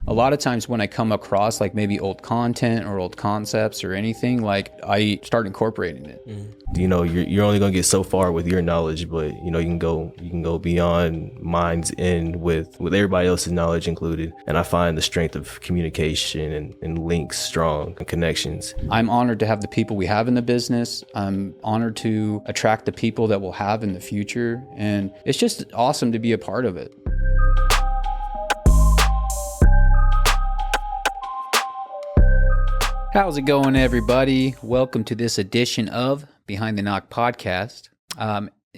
a lot of times when I come across like maybe old content or old concepts or anything, like I start incorporating it. You know, you're only gonna get so far with your knowledge, but you know you can go beyond mind's end with everybody else's knowledge included. And I find the strength of communication and links strong and connections. I'm honored to have the people we have in the business. I'm honored to attract the people that we'll have in the future, and it's just awesome to be a part of it. How's it going, everybody? Welcome to this edition of Behind the Knock podcast.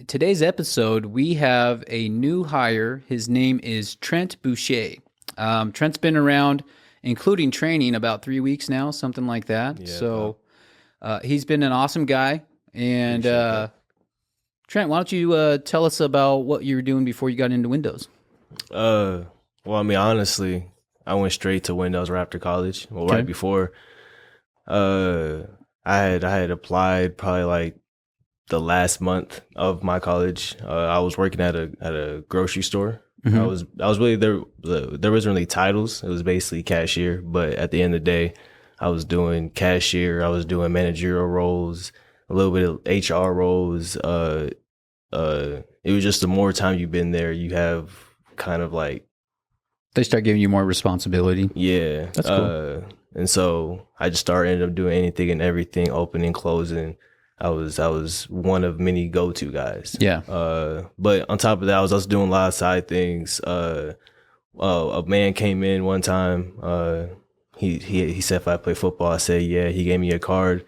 Today's episode, we have a new hire. His name is Trent Boucher. Trent's been around, including training, about 3 weeks now, something like that. Yeah, so he's been an awesome guy. And Trent, why don't you tell us about what you were doing before you got into Windows? Well, I mean, honestly, I went straight to Windows right after college. Well, Okay. right before. I had applied probably like the last month of my college. I was working at a grocery store. Mm-hmm. I was really there. There wasn't really titles. It was basically cashier. But at the end of the day, I was doing cashier. I was doing managerial roles, a little bit of HR roles. It was just the more time you've been there, you have kind of like They start giving you more responsibility. Yeah. That's cool. And so I just ended up doing anything and everything, opening, closing. I was one of many go-to guys. Yeah. But on top of that, I was also doing a lot of side things. A man came in one time. He said if I play football, I said yeah. He gave me a card,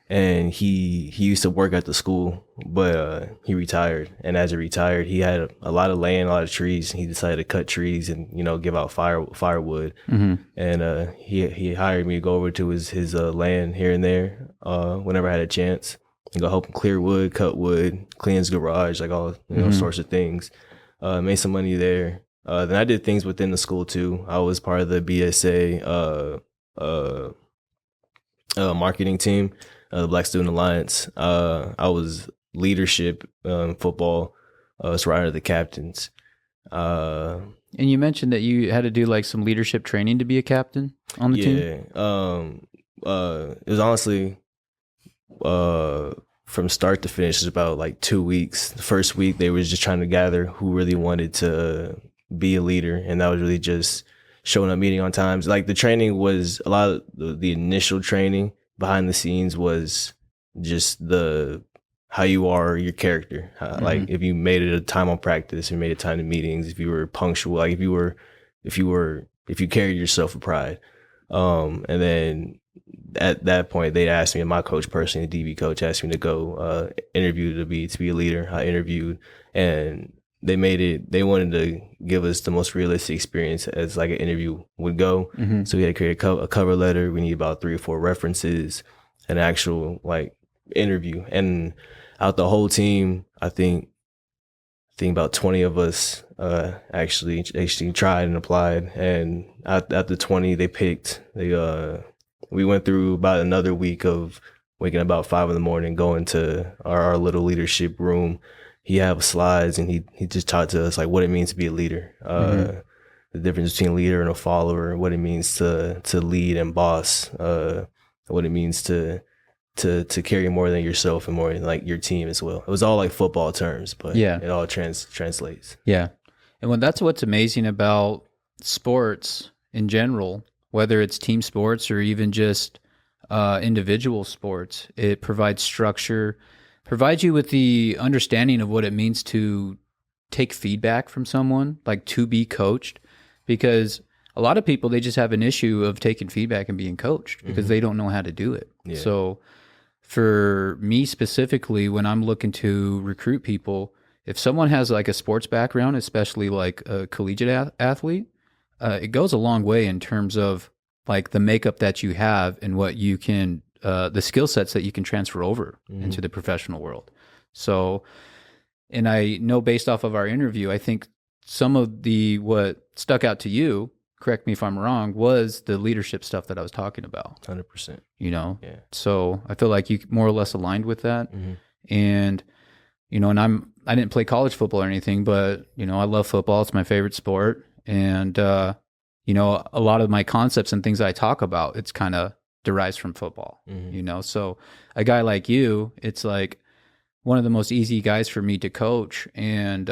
and he used to work at the school, but he retired. And as he retired, he had a lot of land, a lot of trees. He decided to cut trees and give out firewood. Mm-hmm. And he hired me to go over to his land here and there whenever I had a chance, and go help him clear wood, cut wood, clean his garage, like all sorts of things. Made some money there. Then I did things within the school too. I was part of the BSA marketing team. The Black Student Alliance. I was leadership football. So right under the captains. And you mentioned that you had to do like some leadership training to be a captain on the team. Yeah. It was honestly from start to finish, it was about like 2 weeks. The first week they was just trying to gather who really wanted to be a leader, and that was really just showing up, meeting on times. Like the training was a lot of the initial training. Behind the scenes was just how you are, your character. Like if you made it a time on practice, if you made it time to meetings, if you were punctual, like if you carried yourself with pride. And then at that point, they asked me, and my coach personally, the DB coach, asked me to go interview to be a leader. I interviewed, and they wanted to give us the most realistic experience as like an interview would go. Mm-hmm. So we had to create a cover letter. We need about 3 or 4 references, an actual like interview. And out the whole team, I think about 20 of us actually tried and applied. And at the 20 they picked, we went through about another week of waking up about 5 a.m, going to our little leadership room. He have slides, and he just taught to us like what it means to be a leader, the difference between a leader and a follower, what it means to lead and boss, what it means to carry more than yourself and more than like your team as well. It was all like football terms, but yeah, it all translates. Yeah, and that's what's amazing about sports in general, whether it's team sports or even just individual sports. It provides structure. Provides you with the understanding of what it means to take feedback from someone, like to be coached, because a lot of people, they just have an issue of taking feedback and being coached because they don't know how to do it. Yeah. So for me specifically, when I'm looking to recruit people, if someone has like a sports background, especially like a collegiate athlete, it goes a long way in terms of like the makeup that you have and what you can the skill sets that you can transfer over into the professional world. So, and I know based off of our interview, I think some of what stuck out to you, correct me if I'm wrong, was the leadership stuff that I was talking about. 100%. Yeah. So I feel like you more or less aligned with that. Mm-hmm. And, and I didn't play college football or anything, but, I love football. It's my favorite sport. And a lot of my concepts and things I talk about, it's kind of derives from football, So a guy like you, it's like one of the most easy guys for me to coach and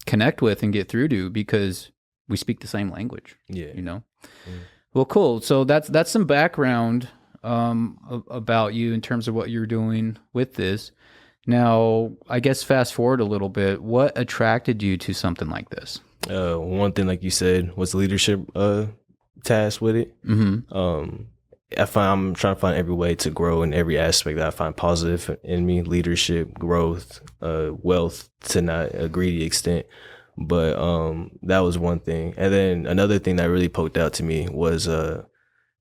connect with and get through to because we speak the same language. Well, cool. So that's some background about you in terms of what you're doing with this. Now, I guess fast forward a little bit. What attracted you to something like this? One thing, like you said, was the leadership task with it. I'm trying to find every way to grow in every aspect that I find positive in me: leadership, growth, wealth, to not a greedy extent. But that was one thing, and then another thing that really poked out to me was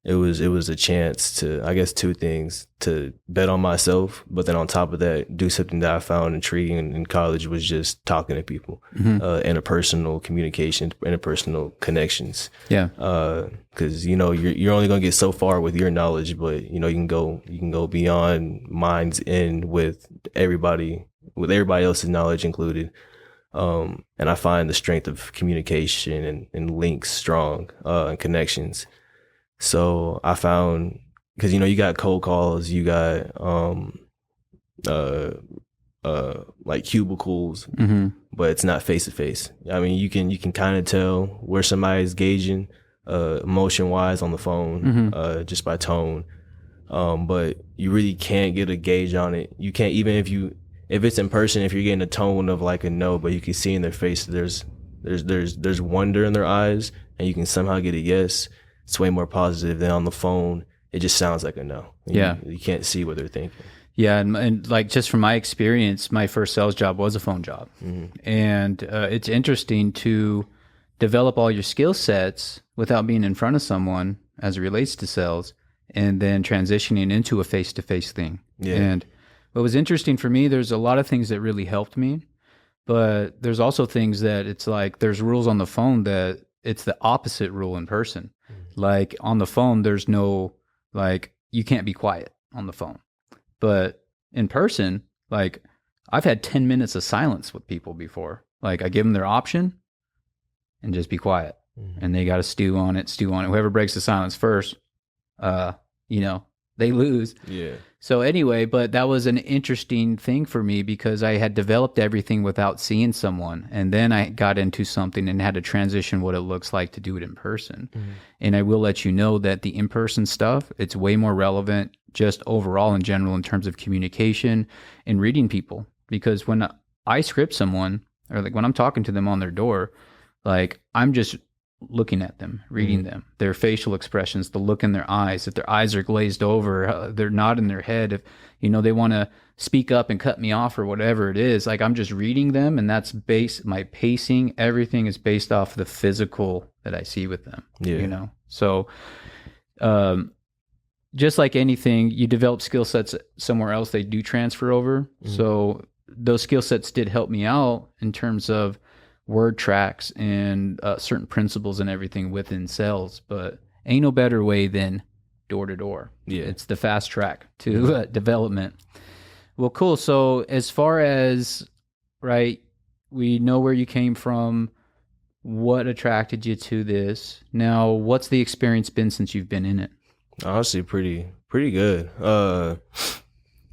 it was a chance to, I guess, two things: to bet on myself, but then on top of that, do something that I found intriguing in college was just talking to people, interpersonal communication, interpersonal connections. Yeah. Because you're only gonna get so far with your knowledge, but you can go beyond minds in with everybody else's knowledge included. And I find the strength of communication and links strong, and connections. So I found, because you got cold calls, you got like cubicles, but it's not face to face. I mean, you can kind of tell where somebody's gauging emotion wise on the phone, just by tone. But you really can't get a gauge on it. You can't, even if it's in person, if you're getting a tone of like a no, but you can see in their face there's wonder in their eyes, and you can somehow get a yes. It's way more positive than on the phone. It just sounds like a no. You can't see what they're thinking. Yeah, and like just from my experience, my first sales job was a phone job, and it's interesting to develop all your skill sets without being in front of someone as it relates to sales, and then transitioning into a face-to-face thing. Yeah. And what was interesting for me, there's a lot of things that really helped me, but there's also things that it's like there's rules on the phone that it's the opposite rule in person. Like on the phone, there's no, like, you can't be quiet on the phone. But in person, like, I've had 10 minutes of silence with people before. Like, I give them their option and just be quiet. And they got to stew on it. Whoever breaks the silence first, they lose. Yeah. So anyway, but that was an interesting thing for me because I had developed everything without seeing someone. And then I got into something and had to transition what it looks like to do it in person. And I will let you know that the in-person stuff, it's way more relevant just overall in general in terms of communication and reading people. Because when I script someone, or like when I'm talking to them on their door, like I'm just looking at them, reading them, their facial expressions, the look in their eyes. If their eyes are glazed over, they're nodding their head. If, they want to speak up and cut me off or whatever it is, like I'm just reading them, and that's my pacing, everything is based off the physical that I see with them, So, just like anything, you develop skill sets somewhere else, they do transfer over. So those skill sets did help me out in terms of word tracks and certain principles and everything within sales, but ain't no better way than door to door. Yeah. It's the fast track to development. Well, cool. So as far as, right, we know where you came from, what attracted you to this. Now, what's the experience been since you've been in it? Honestly, pretty good.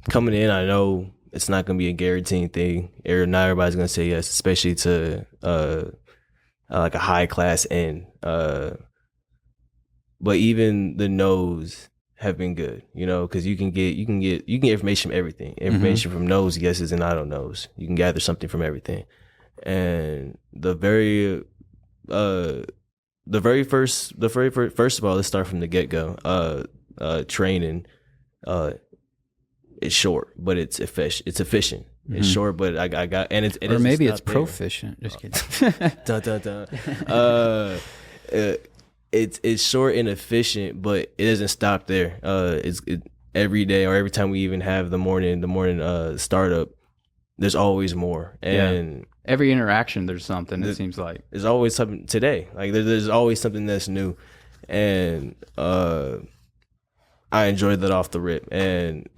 Coming in, I know it's not going to be a guaranteed thing. Not everybody's going to say yes, especially to like a high class end. But even the no's have been good, because you can get information from everything. Information from no's, yeses, and I don't knows. You can gather something from everything. And the very first of all, let's start from the get go. Training, it's short, but it's efficient. It's short, but I got, and it's, or maybe it's proficient. Just kidding. Dun, dun, dun. It's short and efficient, but it doesn't stop there. It's every day, or every time we even have the morning startup, there's always more. And every interaction, there's something. It seems like there's always something today. Like there's always something that's new, and I enjoyed that off the rip. And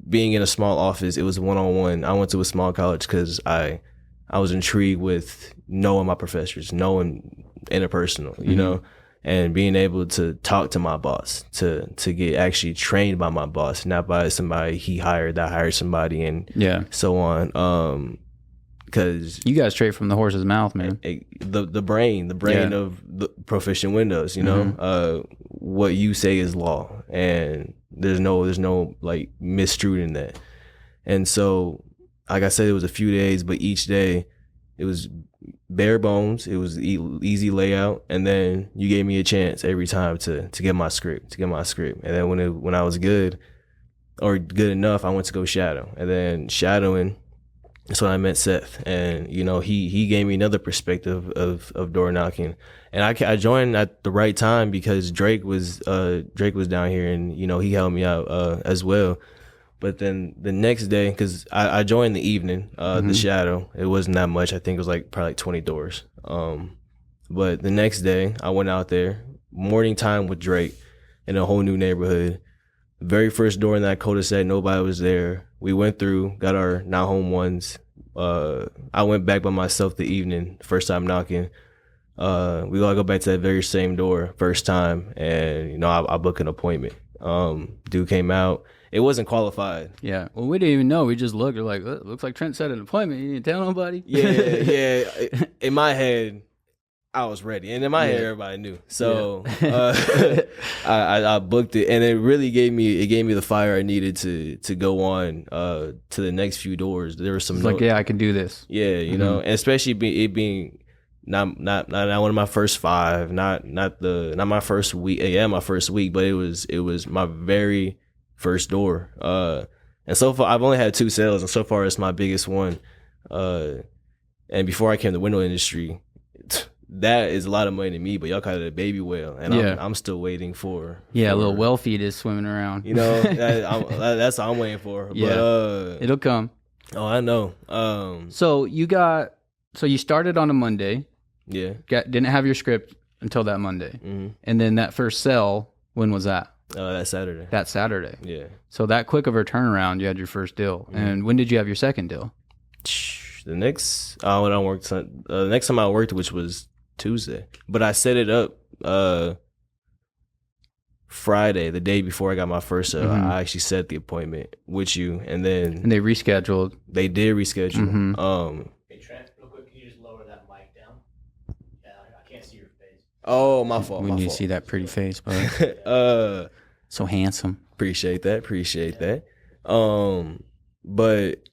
being in a small office, it was one-on-one. I went to a small college because I I was intrigued with knowing my professors, knowing interpersonal, you know, and being able to talk to my boss, to get actually trained by my boss, not by somebody he hired that hired somebody, and so on. Because you got straight from the horse's mouth, man. The brain of the Proficient Windows, you know, what you say is law, and there's no like misstruing that. And so, like I said, it was a few days, but each day it was bare bones. It was easy layout, and then you gave me a chance every time to get my script, And then when I was good or good enough, I went to go shadow, and then shadowing. That's when I met Seth, and you know he gave me another perspective of door knocking, and I joined at the right time because Drake was down here, and you know he helped me out as well. But then the next day, because I joined the evening, the shadow, it wasn't that much. I think it was like probably like 20 doors. But the next day, I went out there, morning time with Drake, in a whole new neighborhood. Very first door in that cul-de-sac, nobody was there. We went through, got our now home ones. I went back by myself the evening, first time knocking. We all go back to that very same door, first time, and you know I booked an appointment. Dude came out. It wasn't qualified. Yeah. Well, we didn't even know. We just looked. We're like, looks like Trent set an appointment. You didn't tell nobody? Yeah. In my head, I was ready. And in my head, everybody knew. So I booked it. And it really gave me the fire I needed to go on to the next few doors. There were some like, I can do this. Yeah, you know, and especially it being not one of my first 5, not my first week. Yeah, my first week, but it was my very first door. And so far I've only had 2 sales, and so far it's my biggest one. And before I came to the window industry, that is a lot of money to me, but y'all call it a baby whale, and I'm still waiting for a little well fetus swimming around. You know, that's what I'm waiting for. Yeah, but, it'll come. Oh, I know. So you started on a Monday. Yeah. Didn't have your script until that Monday, and then that first sell. When was that? That Saturday. That Saturday. Yeah. So that quick of a turnaround, you had your first deal. And when did you have your second deal? The next the next time I worked, which was Tuesday, but I set it up Friday, the day before I got my first sale. I actually set the appointment with you, and they rescheduled. They did reschedule. Hey Trent, real quick, can you just lower that mic down? Yeah, I can't see your face. Oh, my fault. When you see that pretty face, bud. So handsome. Appreciate that. But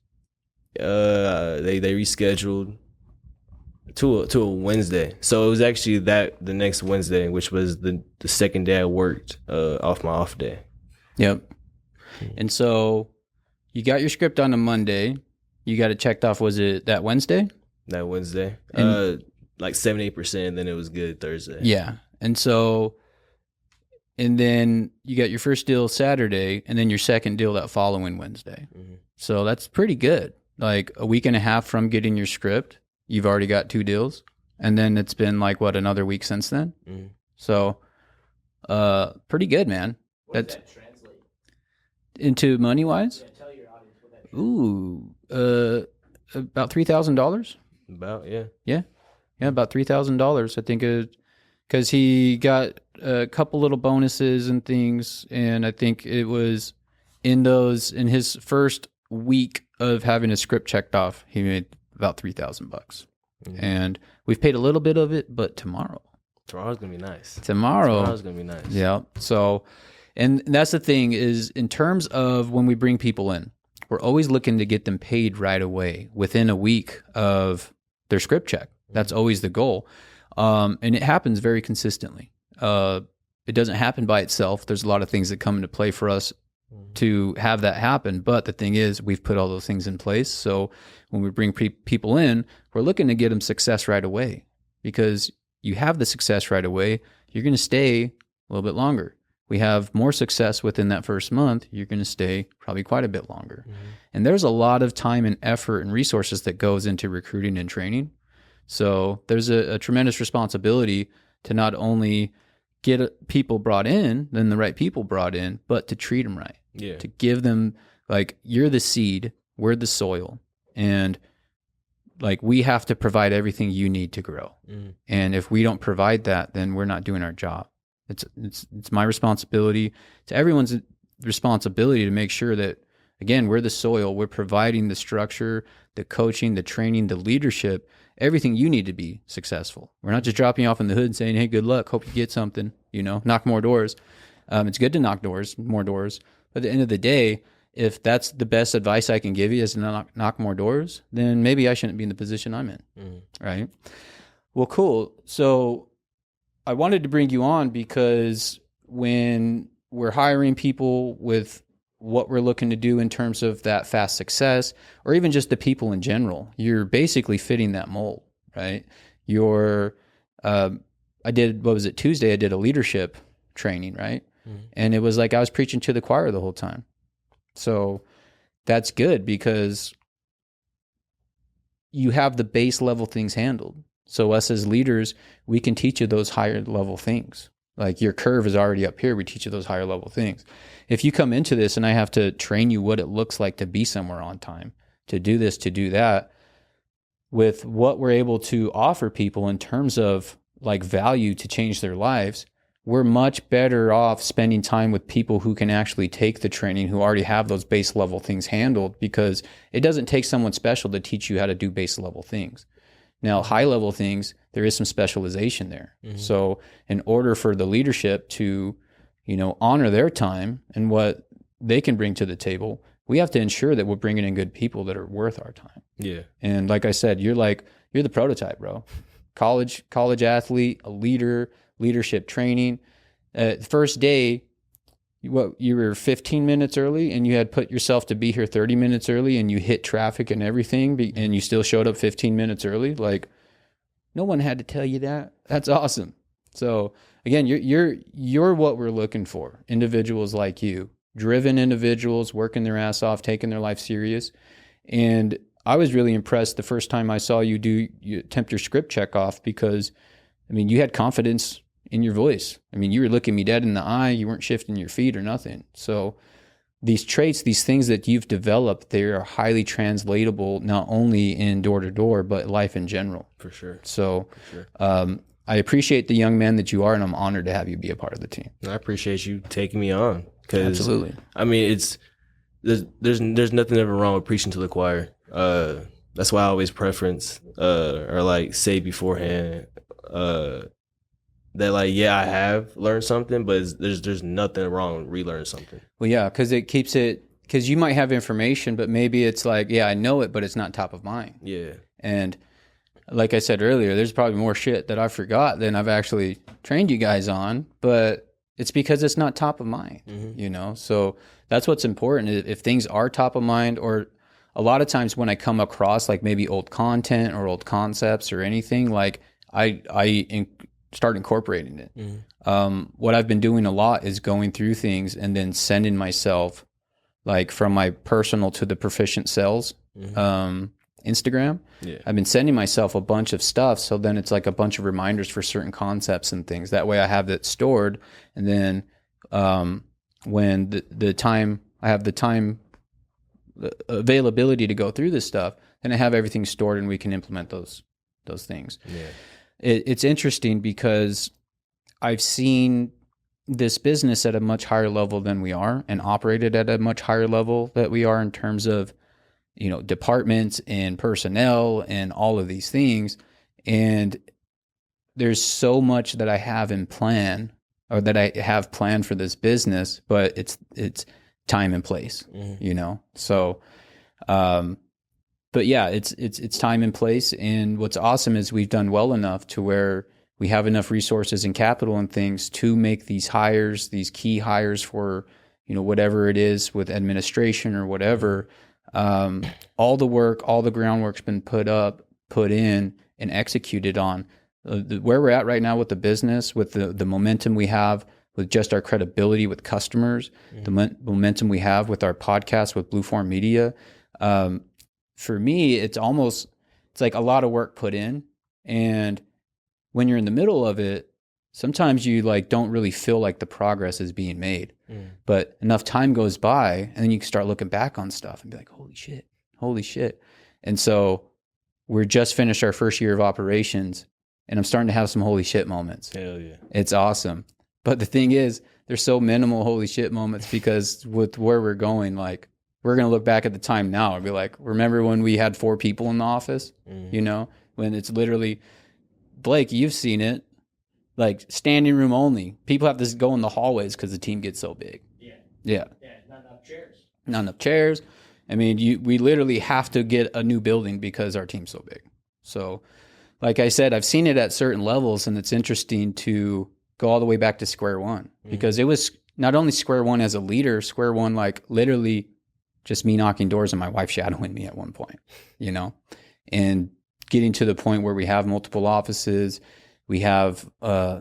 they rescheduled to a Wednesday. So it was actually the next Wednesday, which was the second day I worked off my off day. Yep. And so you got your script on a Monday. You got it checked off. Was it that Wednesday? That Wednesday. Like 78%, and then it was good Thursday. Yeah. And then you got your first deal Saturday, and then your second deal that following Wednesday. So that's pretty good. Like a week and a half from getting your script, you've already got 2 deals. And then it's been like, another week since then? So pretty good, man. What does that translate into money-wise? Yeah, tell your audience what that translates. About $3,000. About, yeah. Yeah, about $3,000. I think because he got a couple little bonuses and things, and I think it was in his first week of having his script checked off, he made about $3,000. And we've paid a little bit of it, but tomorrow's gonna be nice. Tomorrow's gonna be nice. Yeah. So, and that's the thing is, in terms of when we bring people in, we're always looking to get them paid right away within a week of their script check. That's always the goal. And it happens very consistently. It doesn't happen by itself. There's a lot of things that come into play for us to have that happen. But the thing is, we've put all those things in place. So when we bring people in, we're looking to get them success right away, because you have the success right away, you're going to stay a little bit longer. We have more success within that first month, you're going to stay probably quite a bit longer. And there's a lot of time and effort and resources that goes into recruiting and training. So there's a tremendous responsibility to not only get people brought in, then the right people brought in, but to treat them right. Yeah. To give them, like, you're the seed, we're the soil. And like we have to provide everything you need to grow. And if we don't provide that, then we're not doing our job. It's my responsibility, to everyone's responsibility, to make sure that, again, we're the soil, we're providing the structure, the coaching, the training, the leadership, everything you need to be successful. We're not just dropping you off in the hood and saying, hey, good luck, hope you get something, knock more doors. It's good to knock more doors. But at the end of the day, if that's the best advice I can give you is to knock more doors, then maybe I shouldn't be in the position I'm in, right? Well, cool. So I wanted to bring you on because when we're hiring people with what we're looking to do in terms of that fast success, or even just the people in general, you're basically fitting that mold, right? Tuesday, I did a leadership training, right? And it was like I was preaching to the choir the whole time. So that's good because you have the base level things handled. So us as leaders, we can teach you those higher level things. Like your curve is already up here. We teach you those higher level things. If you come into this and I have to train you what it looks like to be somewhere on time, to do this, to do that, with what we're able to offer people in terms of like value to change their lives, we're much better off spending time with people who can actually take the training, who already have those base level things handled, because it doesn't take someone special to teach you how to do base level things. Now, high level things, there is some specialization there. So in order for the leadership to, honor their time and what they can bring to the table, we have to ensure that we're bringing in good people that are worth our time. Yeah. And like I said, you're the prototype, bro. College athlete, a leader, leadership training. First day, you were 15 minutes early and you had put yourself to be here 30 minutes early and you hit traffic and everything and you still showed up 15 minutes early. Like, no one had to tell you that. That's awesome. So again, you're what we're looking for. Individuals like you, driven individuals, working their ass off, taking their life serious. And I was really impressed the first time I saw you attempt your script check off, because you had confidence in your voice. You were looking me dead in the eye. You weren't shifting your feet or nothing. So these traits, these things that you've developed, they are highly translatable, not only in door to door, but life in general. For sure. So, I appreciate the young man that you are, and I'm honored to have you be a part of the team. I appreciate you taking me on. Absolutely. There's nothing ever wrong with preaching to the choir. That's why I always preference, or like say beforehand, that I have learned something, but there's nothing wrong with relearning something. Well, yeah, because you might have information, but maybe it's like, yeah, I know it, but it's not top of mind. Yeah. And like I said earlier, there's probably more shit that I forgot than I've actually trained you guys on, but it's because it's not top of mind, So that's what's important. If things are top of mind, or a lot of times when I come across like maybe old content or old concepts or anything, like I start incorporating it. What I've been doing a lot is going through things and then sending myself, like from my personal to the Proficient Sales Instagram. Yeah. I've been sending myself a bunch of stuff, so then it's like a bunch of reminders for certain concepts and things. That way I have that stored, and then when the time I have the availability to go through this stuff, then I have everything stored and we can implement those things. Yeah. It's interesting because I've seen this business at a much higher level than we are, and operated at a much higher level that we are in terms of, departments and personnel and all of these things. And there's so much that I have in plan, or that I have planned for this business, but it's time and place, So, but yeah, it's time and place. And what's awesome is we've done well enough to where we have enough resources and capital and things to make these hires, these key hires for, whatever it is with administration or whatever. All the work, all the groundwork's been put in and executed on. Where we're at right now with the business, with the momentum we have, with just our credibility with customers, the momentum we have with our podcast, with Blueform Media. For me, it's like a lot of work put in. And when you're in the middle of it, sometimes you don't really feel like the progress is being made. But enough time goes by, and then you can start looking back on stuff and be like, holy shit. And so we're just finished our first year of operations, and I'm starting to have some holy shit moments. Hell yeah. It's awesome. But the thing is, there's so minimal holy shit moments because with where we're going, like, we're going to look back at the time now and be like, remember when we had 4 people in the office? You know, when it's literally, Blake, you've seen it, like standing room only. People have to go in the hallways because the team gets so big. Yeah. Not enough chairs. Not enough chairs. I mean, we literally have to get a new building because our team's so big. So, like I said, I've seen it at certain levels, and it's interesting to go all the way back to square one because it was not only square one as a leader, square one, like literally just me knocking doors and my wife shadowing me at one point, you know, and getting to the point where we have multiple offices, we have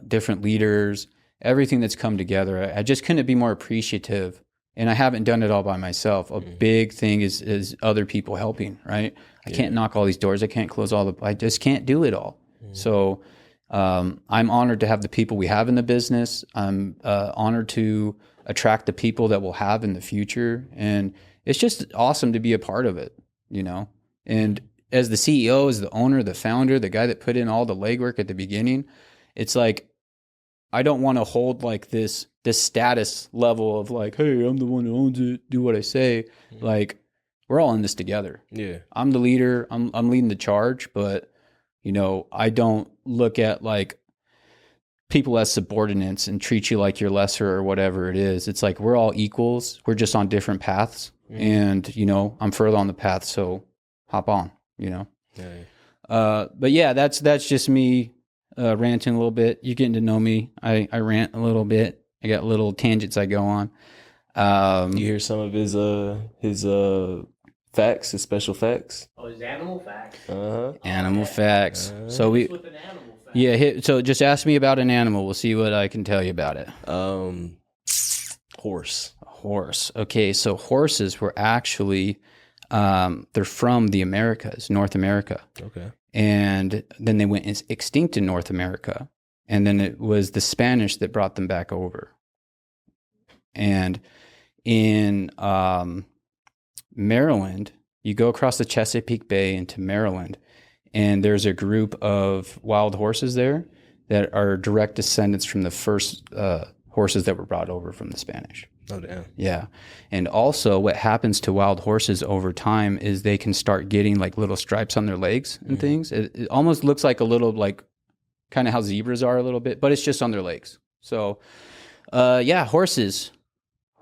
different leaders, everything that's come together. I just couldn't be more appreciative. And I haven't done it all by myself. A big thing is other people helping, right? I can't knock all these doors. I can't close I just can't do it all. So I'm honored to have the people we have in the business. I'm honored to attract the people that we'll have in the future. And it's just awesome to be a part of it, you know? And as the CEO, as the owner, the founder, the guy that put in all the legwork at the beginning, it's like, I don't want to hold like this status level of like, hey, I'm the one who owns it, do what I say. Like, we're all in this together. Yeah. I'm the leader. I'm leading the charge, but you know, I don't look at like people as subordinates and treat you like you're lesser or whatever it is. It's like we're all equals. We're just on different paths. And, you know, I'm further on the path, so hop on, you know. But yeah, that's just me ranting a little bit. You're getting to know me. I rant a little bit. I got little tangents I go on. You hear some of his facts, his special facts? Oh, his animal facts? Animal facts. So With an animal fact. yeah, so just ask me about an animal. We'll see what I can tell you about it. Horse. Horse. Okay, so horses were actually, they're from the Americas, North America. Okay. And then they went extinct in North America. And then it was the Spanish that brought them back over. And in Maryland, you go across the Chesapeake Bay into Maryland, and there's a group of wild horses there that are direct descendants from the first horses that were brought over from the Spanish. Oh, damn. Yeah. And also what happens to wild horses over time is they can start getting like little stripes on their legs and things. It almost looks like a little like kind of how zebras are a little bit, but it's just on their legs. So, yeah, horses.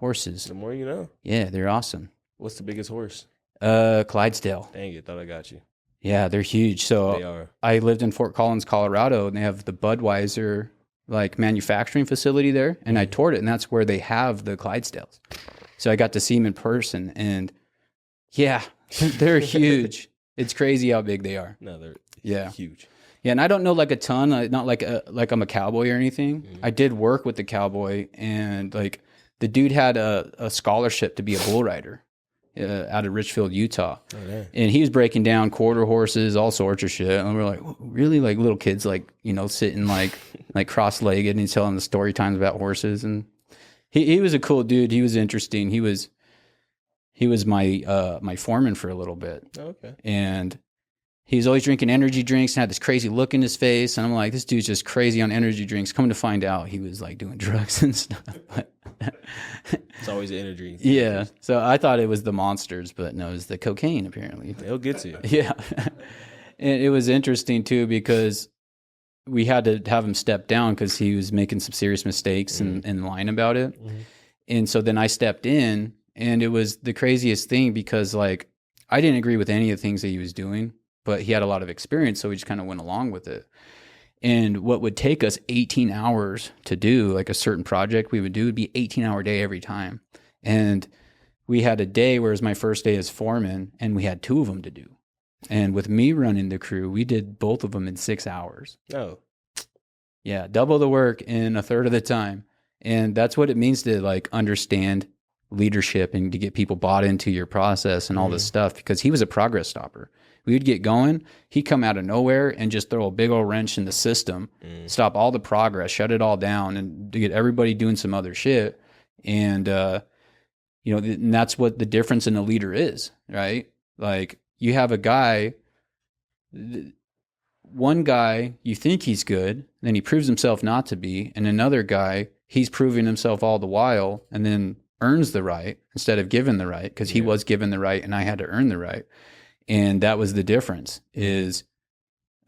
The more you know. Yeah, they're awesome. What's the biggest horse? Clydesdale. Dang it, thought I got you. Yeah, they're huge. So They are. I lived in Fort Collins, Colorado, and they have the Budweiser like manufacturing facility there, and I toured it, and that's where they have the Clydesdales. So I got to see them in person, and yeah, they're huge. It's crazy how big they are. No, they're huge. Yeah, and I don't know like a ton, not like I'm a cowboy or anything. I did work with the cowboy, and like the dude had a scholarship to be a bull rider out of Richfield, Utah. Oh, yeah. And he was breaking down quarter horses, all sorts of shit. And we're like, really? Like little kids, like, you know, sitting like cross-legged, and he's telling the story times about horses. And he was a cool dude. He was interesting. He was my foreman for a little bit. Oh, okay. And he's always drinking energy drinks and had this crazy look in his face. And I'm like, this dude's just crazy on energy drinks. Come to find out, he was like doing drugs and stuff. But it's always energy. Yeah. So I thought it was the monsters, but no, it was the cocaine apparently. It'll get to you. Yeah. And it was interesting too, because we had to have him step down because he was making some serious mistakes and lying about it. And so then I stepped in, and it was the craziest thing because like I didn't agree with any of the things that he was doing, but he had a lot of experience. So we just kind of went along with it. And what would take us 18 hours to do, like a certain project we would do, would be 18-hour day every time. And we had a day where it was my first day as foreman, and we had 2 of them to do. And with me running the crew, we did both of them in 6 hours. Oh. Yeah, double the work in a third of the time. And that's what it means to like understand leadership and to get people bought into your process and all this stuff, because he was a progress stopper. We would get going, he'd come out of nowhere and just throw a big old wrench in the system, stop all the progress, shut it all down, and to get everybody doing some other shit. And, you know, and that's what the difference in a leader is, right? Like you have a guy one guy, you think he's good, then he proves himself not to be, and another guy, he's proving himself all the while, and then earns the right instead of given the right, because he was given the right and I had to earn the right. And that was the difference, is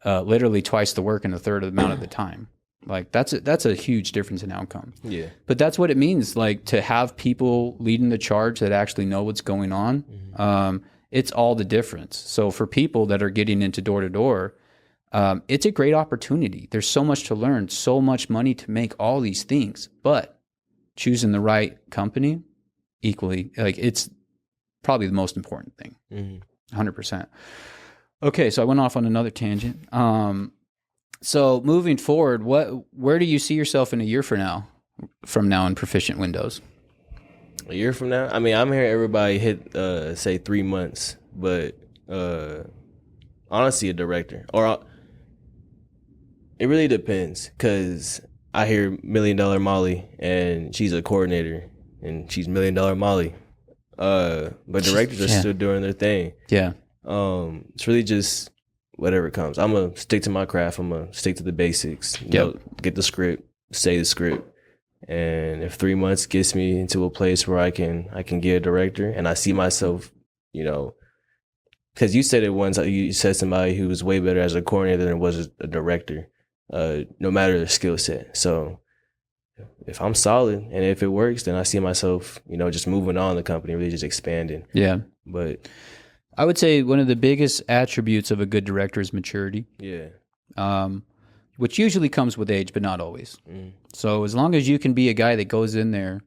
literally twice the work in a third of the amount of the time. Like that's a huge difference in outcome. Yeah. But that's what it means, like to have people leading the charge that actually know what's going on. It's all the difference. So for people that are getting into door to door, it's a great opportunity. There's so much to learn, so much money to make, all these things, but choosing the right company equally, like it's probably the most important thing. 100%. Okay. So I went off on another tangent. So moving forward, where do you see yourself in a year from now in Proficient Windows? A year from now? I mean, I'm hearing everybody hit, say 3 months, but honestly, a director. Or it really depends, because I hear $1 Million Molly, and she's a coordinator, and she's $1 Million Molly. But directors are still doing their thing. Yeah. It's really just whatever comes. I'm going to stick to my craft. I'm going to stick to the basics. You know, get the script, say the script. And if 3 months gets me into a place where I can get a director, and I see myself, you know, because you said it once, you said somebody who was way better as a coordinator than was a director, no matter their skill set. So if I'm solid and if it works, then I see myself, you know, just moving on the company, really just expanding. Yeah. But I would say one of the biggest attributes of a good director is maturity. Yeah. Which usually comes with age, but not always. So as long as you can be a guy that goes in there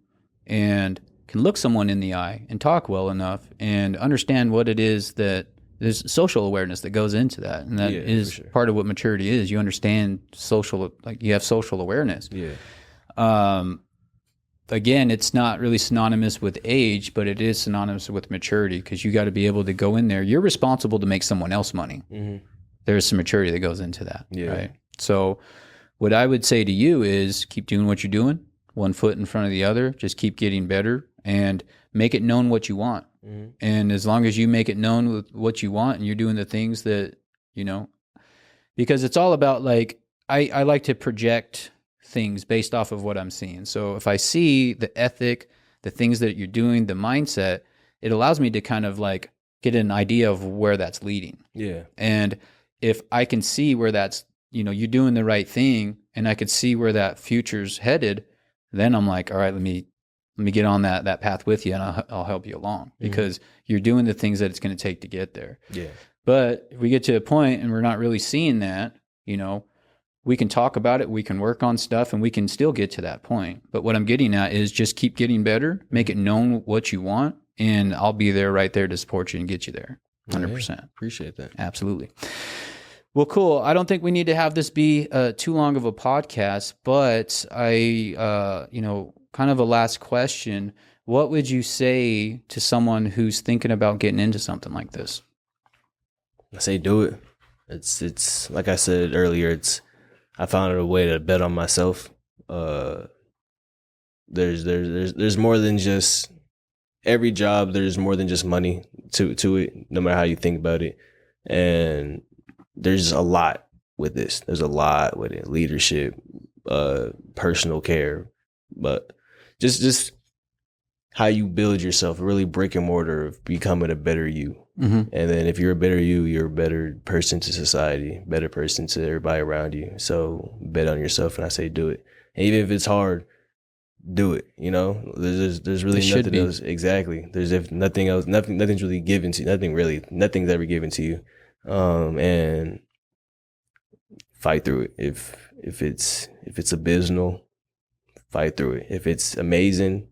and can look someone in the eye and talk well enough and understand what it is, that there's social awareness that goes into that. And that is part of what maturity is. You understand social, like you have social awareness. Yeah. Again, it's not really synonymous with age, but it is synonymous with maturity, because you got to be able to go in there. You're responsible to make someone else money. There's some maturity that goes into that. Yeah. Right. So what I would say to you is keep doing what you're doing, one foot in front of the other, just keep getting better and make it known what you want. And as long as you make it known with what you want and you're doing the things that, you know, because it's all about, like, I like to project things based off of what I'm seeing. So if I see the ethic, the things that you're doing, the mindset, it allows me to kind of like get an idea of where that's leading. Yeah. And if I can see where that's, you know, you're doing the right thing, and I could see where that future's headed, then I'm like, all right, let me get on that path with you, and I'll help you along, because you're doing the things that it's going to take to get there. Yeah. But if we get to a point and we're not really seeing that, you know, we can talk about it, we can work on stuff, and we can still get to that point. But what I'm getting at is just keep getting better, make it known what you want, and I'll be there right there to support you and get you there. 100%. Yeah, appreciate that. Absolutely. Well, cool. I don't think we need to have this be too long of a podcast, but kind of a last question. What would you say to someone who's thinking about getting into something like this? I say do it. It's like I said earlier, I found a way to bet on myself. There's more than just every job. There's more than just money to it, no matter how you think about it. And there's a lot with this. There's a lot with it. Leadership, personal care, but just how you build yourself, really brick and mortar of becoming a better you. And then if you're a better you, you're a better person to society, better person to everybody around you. So bet on yourself, and I say do it. And even if it's hard, do it. You know, there's really nothing else. Exactly. There's if nothing else, nothing's really given to you. Nothing's ever given to you. And fight through it. If it's abysmal, fight through it. If it's amazing,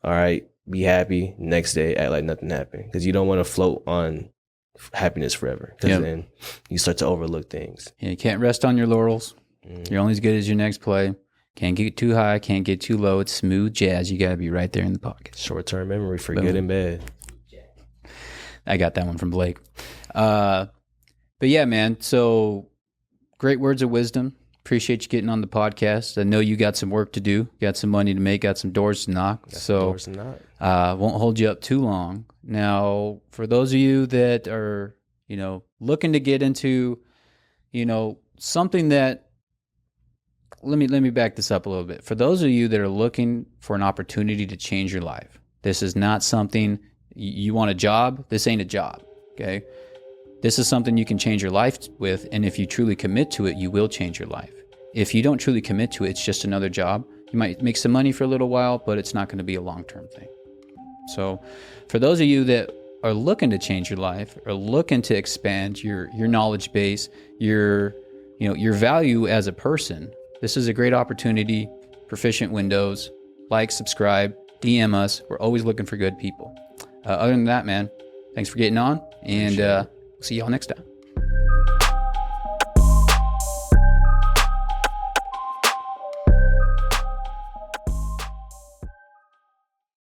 all right, be happy. Next day, act like nothing happened, because you don't want to float on happiness forever, because then you start to overlook things. Yeah, you can't rest on your laurels. You're only as good as your next play. Can't get too high, can't get too low. It's smooth jazz. You got to be right there in the pocket. Short-term memory for good and bad. I got that one from Blake. But yeah, man, so great words of wisdom. Appreciate you getting on the podcast. I know you got some work to do, got some money to make, got some doors to knock. Won't hold you up too long. Now, for those of you that are, looking to get into, something that, let me back this up a little bit. For those of you that are looking for an opportunity to change your life, this is not something you want a job. This ain't a job. Okay. This is something you can change your life with. And if you truly commit to it, you will change your life. If you don't truly commit to it, it's just another job. You might make some money for a little while, but it's not going to be a long-term thing. So for those of you that are looking to change your life, or looking to expand your knowledge base, your value as a person, this is a great opportunity. Proficient Windows. Like, subscribe, DM us. We're always looking for good people. Other than that, man, thanks for getting on, and see y'all next time.